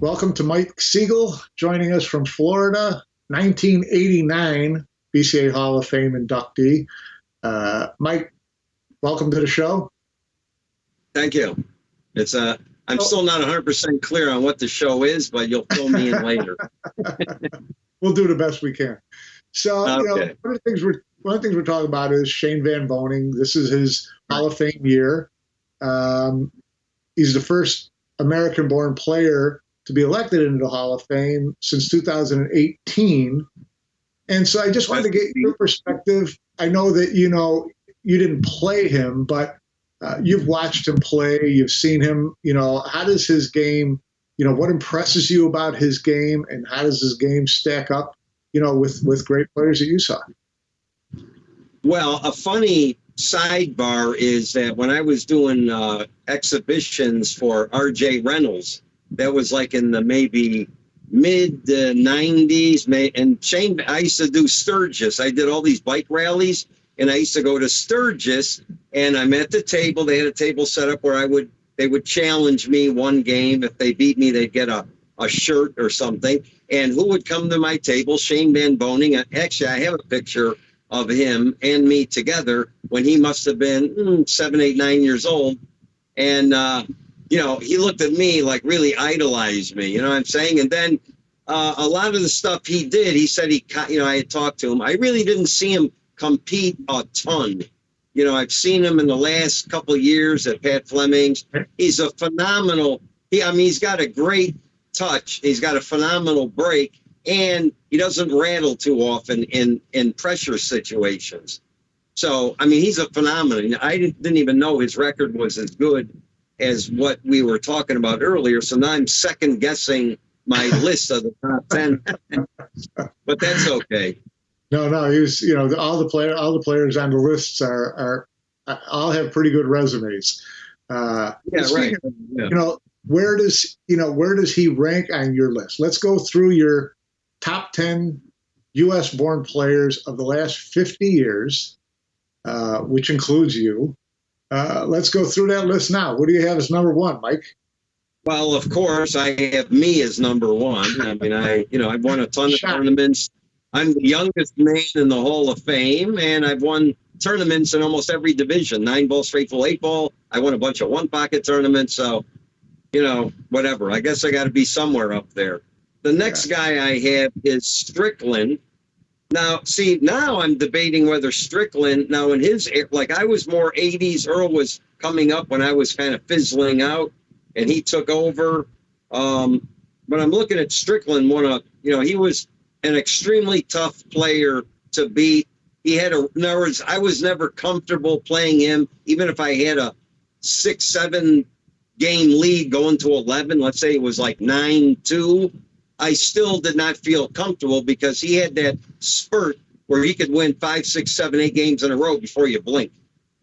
Welcome to Mike Sigel, joining us from Florida, 1989 BCA Hall of Fame inductee. Mike, welcome to the show. Thank you. I'm still not 100% clear on what the show is, but you'll fill me in later. We'll do the best we can. So, okay. One of the things we're talking about is Shane Van Boening. This is his Hall of Fame year. He's the first American-born player to be elected into the Hall of Fame since 2018. And so I just wanted to get your perspective. I know that, you didn't play him, but you've watched him play. You've seen him. How does his game, what impresses you about his game, and how does his game stack up, with great players that you saw? Well, a funny sidebar is that when I was doing exhibitions for R.J. Reynolds, that was like in the maybe mid 90s. And Shane, I used to do Sturgis. I did all these bike rallies, and I used to go to Sturgis, and I'm at the table. They had a table set up where they would challenge me one game. If they beat me, they'd get a shirt or something. And who would come to my table? Shane Van Boening. Actually, I have a picture of him and me together when he must have been 7, 8, 9 years old. And, he looked at me like really idolized me, you know what I'm saying? And then a lot of the stuff he did, he said I had talked to him. I really didn't see him compete a ton. I've seen him in the last couple of years at Pat Fleming's. He's a phenomenal, he's got a great touch. He's got a phenomenal break, and he doesn't rattle too often in pressure situations. So, he's a phenomenon. I didn't even know his record was as good as what we were talking about earlier. So now I'm second guessing my list of the top 10, but that's okay. No, he was, all the players on the lists are all have pretty good resumes. Yeah, right. Where does he rank on your list? Let's go through your top 10 U.S. born players of the last 50 years, which includes you. Let's go through that list now. What do you have as number one, Mike? Well, of course, I have me as number one. I've won a ton of tournaments. I'm the youngest man in the Hall of Fame, and I've won tournaments in almost every division. 9-ball, straight full, 8-ball. I won a bunch of one-pocket tournaments. So, whatever. I guess I got to be somewhere up there. The next guy I have is Strickland. Now I'm debating whether Strickland, now in his, I was more 80s. Earl was coming up when I was kind of fizzling out, and he took over. But I'm looking at Strickland, he was an extremely tough player to beat. In other words, I was never comfortable playing him, even if I had a 6-7 game lead going to 11. Let's say it was like 9-2. I still did not feel comfortable because he had that spurt where he could win 5, 6, 7, 8 games in a row before you blink.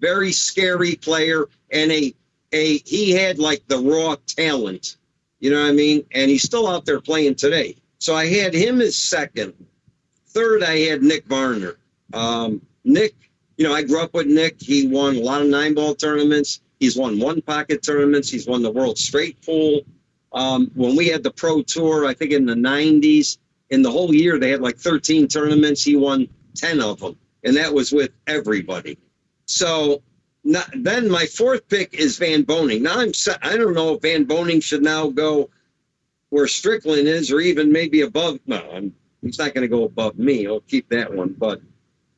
Very scary player, and he had like the raw talent, you know what I mean? And he's still out there playing today. So I had him as second. Third, I had Nick Varner. Nick, I grew up with Nick. He won a lot of 9-ball tournaments. He's won one-pocket tournaments. He's won the World Straight Pool. When we had the Pro Tour, I think in the 90s, in the whole year, they had like 13 tournaments. He won 10 of them, and that was with everybody. So then my fourth pick is Van Boening. Now I don't know if Van Boening should now go where Strickland is, or even maybe above. No, he's not going to go above me. I'll keep that one. But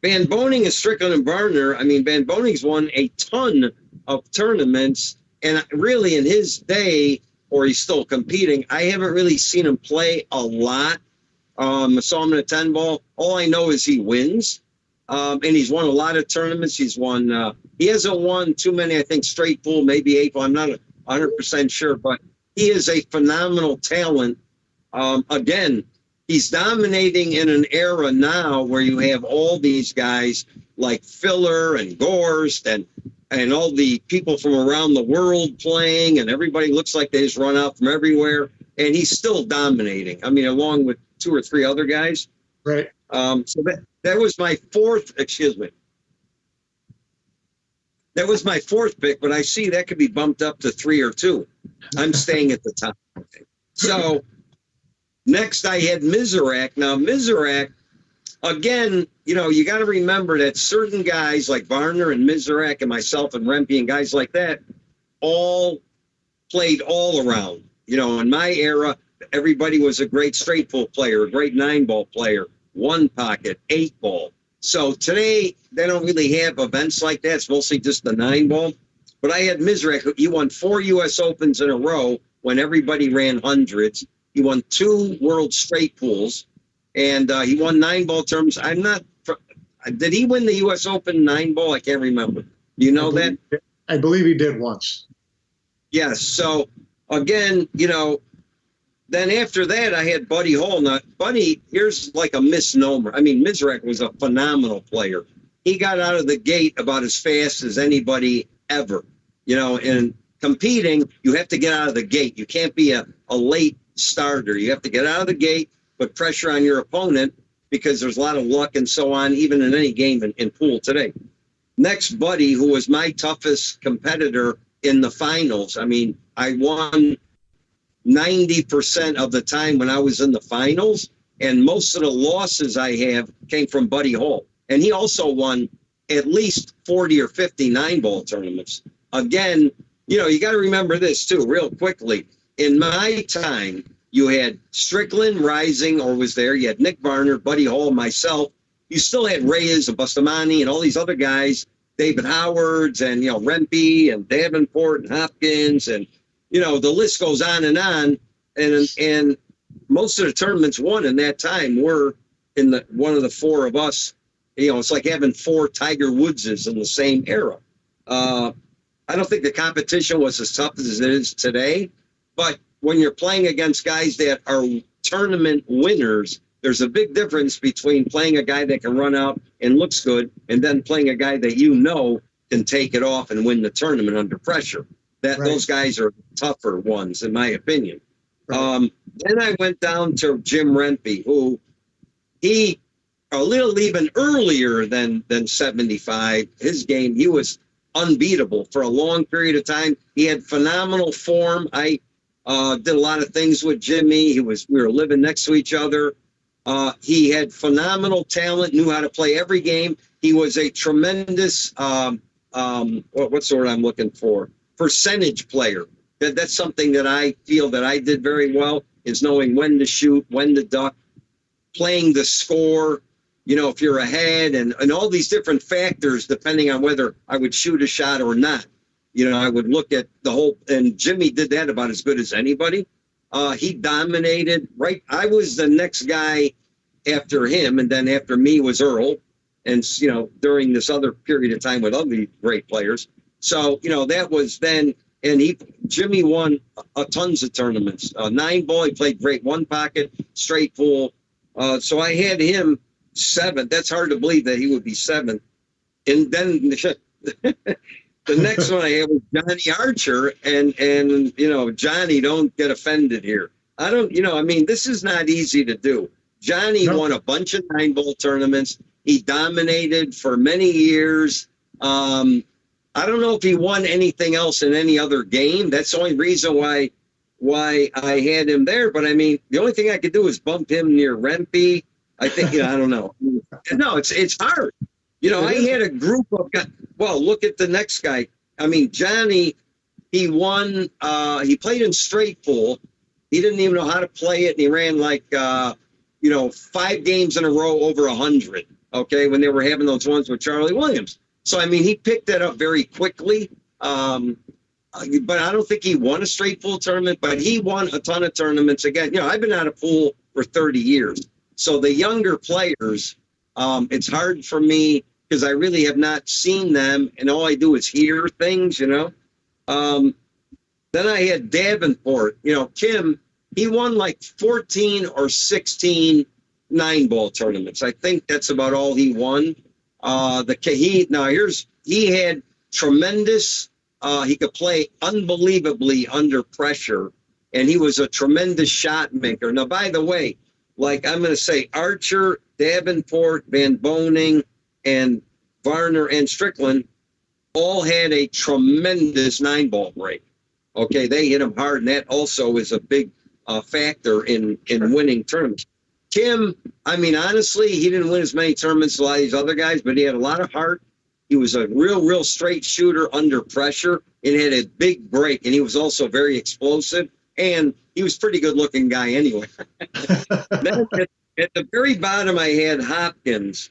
Van Boening and Strickland and Varner, Van Boening's won a ton of tournaments, and really in his day, or he's still competing, I haven't really seen him play a lot. I saw him in a 10-ball. All I know is he wins, and he's won a lot of tournaments. He hasn't won too many, I think, straight pool, maybe 8-ball. I'm not 100% sure, but he is a phenomenal talent. Again, he's dominating in an era now where you have all these guys like Filler and Gorst and all the people from around the world playing, and everybody looks like they just run out from everywhere, and he's still dominating. Along with 2 or 3 other guys. Right. So that was my fourth, That was my fourth pick, but I see that could be bumped up to 3 or 2. I'm staying at the top. So Next, I had Mizerak. Now, Mizerak, again, you got to remember that certain guys like Varner and Mizerak and myself and Rempe and guys like that all played all around. In my era, everybody was a great straight pool player, a great 9-ball player, 1 pocket, 8-ball. So today, they don't really have events like that. It's mostly just the 9-ball. But I had Mizerak. He won 4 U.S. Opens in a row when everybody ran hundreds. He won 2 World Straight Pools, and he won 9-ball terms. Did he win the U.S. Open 9-ball? I can't remember. Do you know that? I believe he did once. Yes. So, again, then after that, I had Buddy Hall. Now, Buddy, here's like a misnomer. I mean, Mizerak was a phenomenal player. He got out of the gate about as fast as anybody ever. And competing, you have to get out of the gate. You can't be a late starter. You have to get out of the gate, put pressure on your opponent because there's a lot of luck and so on, even in any game in pool today. Next, Buddy, who was my toughest competitor in the finals. I mean, I won 90% of the time when I was in the finals, and most of the losses I have came from Buddy Hall. And he also won at least 40 or 50 9-ball tournaments. Again, you got to remember this too, real quickly. In my time, you had Strickland rising or was there. You had Nick Varner, Buddy Hall, myself. You still had Reyes and Bustamante and all these other guys, David Howards and, Rempe and Davenport and Hopkins and, the list goes on. And most of the tournaments won in that time were in one of the 4 of us. It's like having 4 Tiger Woodses in the same era. I don't think the competition was as tough as it is today, but when you're playing against guys that are tournament winners, there's a big difference between playing a guy that can run out and looks good and then playing a guy that can take it off and win the tournament under pressure. Right. Those guys are tougher ones, in my opinion. Right. Then I went down to Jim Rempe, who he a little even earlier than 75. His game, he was unbeatable for a long period of time. He had phenomenal form. I did a lot of things with Jimmy. We were living next to each other. He had phenomenal talent, knew how to play every game. He was a tremendous, what's the word I'm looking for? Percentage player. That's something that I feel that I did very well, is knowing when to shoot, when to duck, playing the score, if you're ahead and all these different factors, depending on whether I would shoot a shot or not. I would look at the whole, and Jimmy did that about as good as anybody. He dominated, right? I was the next guy after him, and then after me was Earl. And, during this other period of time with other great players. So, that was then, and Jimmy won tons of tournaments. 9-ball, he played great 1 pocket, straight pool. So I had him 7th. That's hard to believe that he would be 7th. And then the next one I had was Johnny Archer, and Johnny, don't get offended here. I don't, this is not easy to do. Johnny won a bunch of 9-ball tournaments. He dominated for many years. I don't know if he won anything else in any other game. That's the only reason why I had him there. But the only thing I could do is bump him near Rempe. I think, I don't know. No, it's hard. I had a group of guys. Well, look at the next guy. Johnny, he won. He played in straight pool. He didn't even know how to play it. And he ran 5 games in a row over 100. Okay, when they were having those ones with Charlie Williams. So, he picked that up very quickly. But I don't think he won a straight pool tournament, but he won a ton of tournaments. Again, I've been out of pool for 30 years. So the younger players, it's hard for me because I really have not seen them, and all I do is hear things, Then I had Davenport, Kim, he won 14 or 16 9-ball tournaments. I think that's about all he won. He had tremendous, he could play unbelievably under pressure, and he was a tremendous shot maker. Now, by the way, I'm going to say Archer, Davenport, Van Boening, and Varner and Strickland all had a tremendous 9-ball break. Okay, they hit him hard, and that also is a big factor in winning tournaments. Tim, I mean, honestly, he didn't win as many tournaments as a lot of these other guys, but he had a lot of heart. He was a real straight shooter under pressure and had a big break. And he was also very explosive. And he was a pretty good-looking guy anyway. Then at the very bottom, I had Hopkins.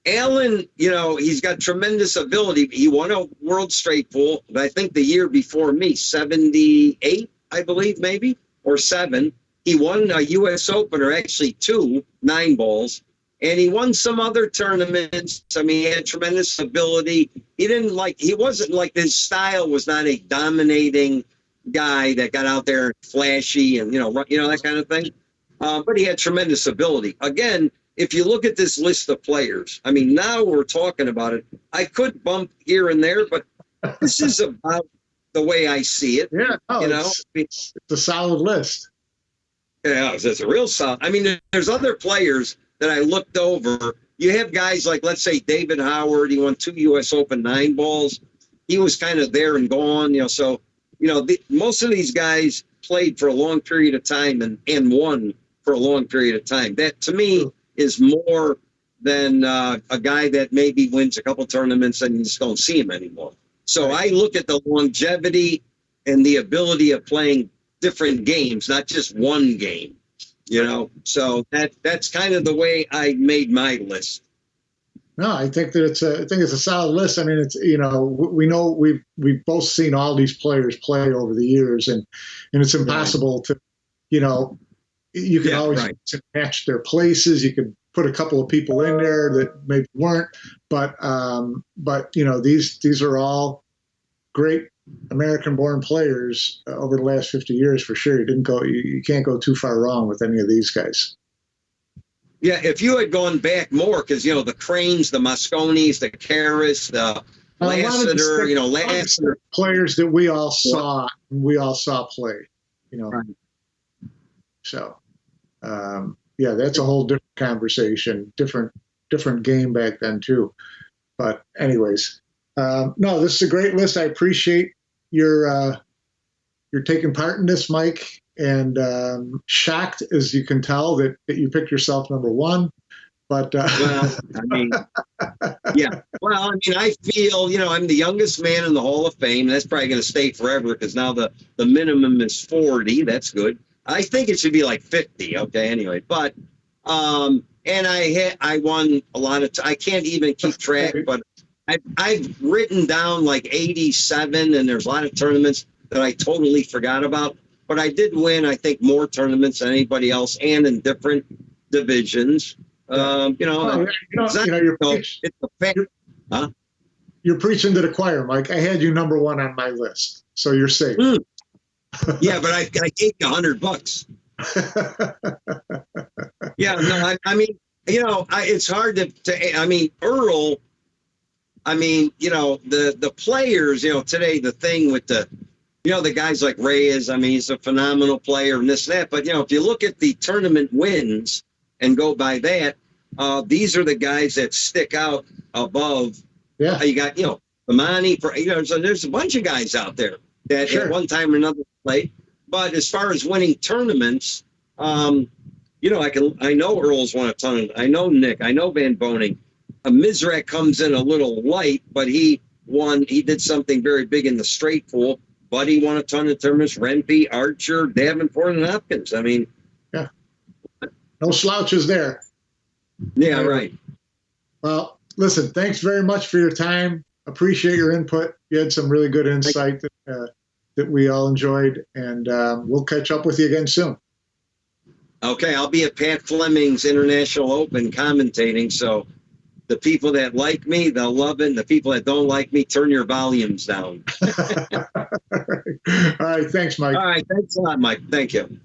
Alan, you know, he's got tremendous ability. He won a World Straight Pool, but I think the year before me, 78, I believe, maybe, or 7. He won a U.S. Open, or actually 2 9-balls, and he won some other tournaments. I mean, he had tremendous ability. He wasn't like, his style was not a dominating guy that got out there flashy and, you know, that kind of thing. But he had tremendous ability. Again, if you look at this list of players, I mean, now we're talking about it. I could bump here and there, but this is about the way I see it. Yeah, it's a solid list. Yeah, it's a real solid. I mean, there's other players that I looked over. You have guys like, let's say, David Howard. He won 2 U.S. Open 9-balls. He was kind of there and gone, you know. So, you know, most of these guys played for a long period of time and won for a long period of time. That, to me, is more than a guy that maybe wins a couple tournaments and you just don't see him anymore. So I look at the longevity and the ability of playing different games, not just one game, you know. So that's kind of the way I made my list. No, I think that it's a solid list. I mean, it's, you know, we know we've both seen all these players play over the years, and it's impossible to, you know, you can always match their places. You can put a couple of people in there that maybe weren't, but you know, these are all great American-born players over the last 50 years for sure. You can't go too far wrong with any of these guys. Yeah, if you had gone back more, because, you know, the Cranes, the Mosconis, the Karras, the Lassiter, you know, Lassiter players that we all saw play, you know. Right. So, yeah, that's a whole different conversation, different game back then too. But anyways, no, this is a great list. I appreciate your taking part in this, Mike. And shocked, as you can tell, that you picked yourself number 1. But well, I mean, yeah. Well, I mean, I feel, you know, I'm the youngest man in the Hall of Fame. That's probably going to stay forever because now the minimum is 40. That's good. I think it should be like 50. Okay, anyway, but and I won a lot of. I can't even keep track, but I've written down like 87, and there's a lot of tournaments that I totally forgot about. But I did win, I think, more tournaments than anybody else, and in different divisions. You know, you're preaching to the choir, Mike. I had you number 1 on my list, so you're safe. Yeah, but I gave you $100. Yeah, no, I mean, you know, it's hard to. I mean, Earl. I mean, you know, the players. You know, today the thing with the. You know, the guys like Reyes, I mean, he's a phenomenal player and this and that. But, you know, if you look at the tournament wins and go by that, these are the guys that stick out above. Yeah. You got, you know, Amani, you know, so there's a bunch of guys out there that at one time or another played. But as far as winning tournaments, you know, I know Earl's won a ton. I know Nick. I know Van Boening. Mizerak comes in a little light, but he did something very big in the straight pool. Buddy won a ton of tournaments. Rempe, Archer, Davenport, and Hopkins. I mean, yeah, no slouches there. Yeah, right. Well, listen, thanks very much for your time. Appreciate your input. You had some really good insight that we all enjoyed, and we'll catch up with you again soon. Okay, I'll be at Pat Fleming's International Open commentating, so the people that like me, they'll love it. And the people that don't like me, turn your volumes down. All right. Thanks, Mike. All right. Thanks a lot, Mike. Thank you.